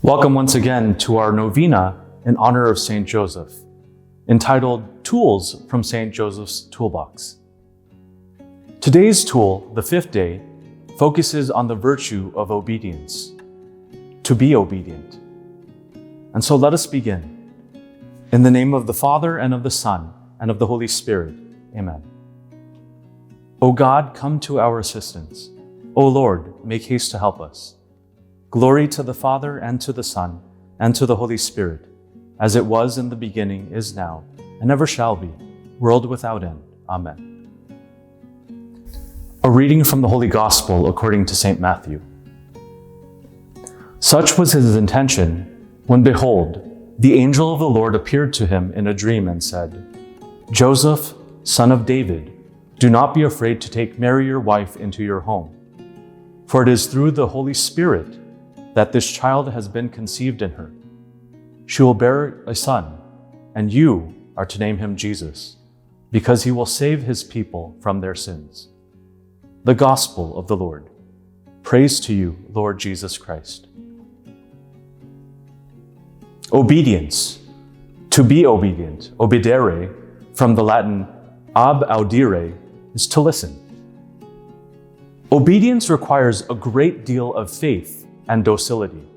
Welcome once again to our Novena in honor of St. Joseph, entitled Tools from St. Joseph's Toolbox. Today's tool, the fifth day, focuses on the virtue of obedience, to be obedient. And so let us begin. In the name of the Father, and of the Son, and of the Holy Spirit. Amen. O God, come to our assistance. O Lord, make haste to help us. Glory to the Father, and to the Son, and to the Holy Spirit, as it was in the beginning, is now, and ever shall be, world without end. Amen. A reading from the Holy Gospel according to St. Matthew. Such was his intention when, behold, the angel of the Lord appeared to him in a dream and said, Joseph, son of David, do not be afraid to take Mary your wife into your home, for it is through the Holy Spirit that this child has been conceived in her. She will bear a son, and you are to name him Jesus, because he will save his people from their sins. The Gospel of the Lord. Praise to you, Lord Jesus Christ. Obedience, to be obedient, obedere, from the Latin ab audire, is to listen. Obedience requires a great deal of faith and docility.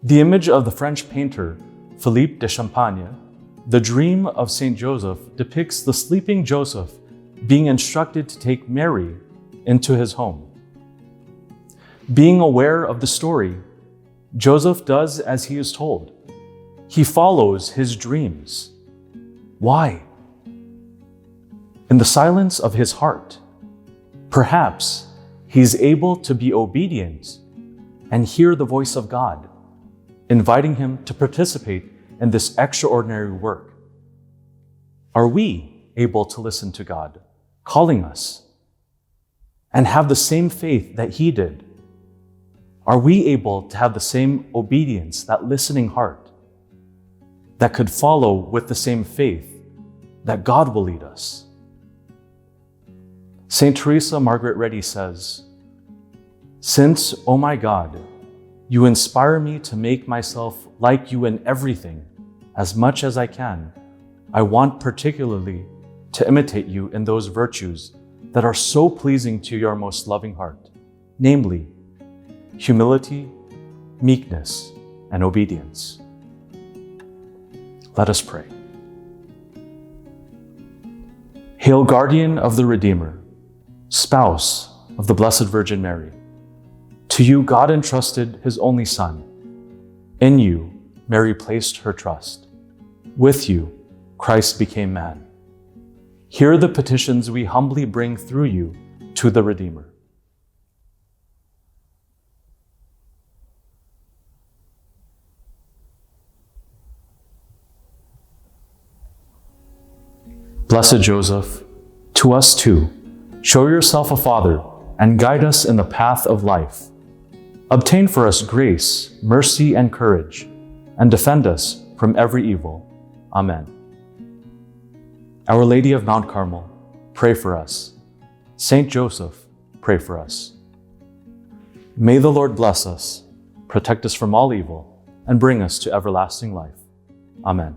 The image of the French painter Philippe de Champagne, The Dream of Saint Joseph, depicts the sleeping Joseph being instructed to take Mary into his home. Being aware of the story, Joseph does as he is told. He follows his dreams. Why? In the silence of his heart, perhaps he's able to be obedient and hear the voice of God, inviting him to participate in this extraordinary work. Are we able to listen to God, calling us, and have the same faith that he did? Are we able to have the same obedience, that listening heart, that could follow with the same faith that God will lead us? Saint Teresa Margaret Reddy says, Since, O my God, you inspire me to make myself like you in everything, as much as I can, I want particularly to imitate you in those virtues that are so pleasing to your most loving heart, namely, humility, meekness, and obedience. Let us pray. Hail, guardian of the Redeemer, spouse of the Blessed Virgin Mary, to you God entrusted his only Son. In you Mary placed her trust. With you Christ became man. Hear the petitions we humbly bring through you to the Redeemer. Blessed Joseph, to us too, show yourself a father and guide us in the path of life. Obtain for us grace, mercy, and courage, and defend us from every evil. Amen. Our Lady of Mount Carmel, pray for us. Saint Joseph, pray for us. May the Lord bless us, protect us from all evil, and bring us to everlasting life. Amen.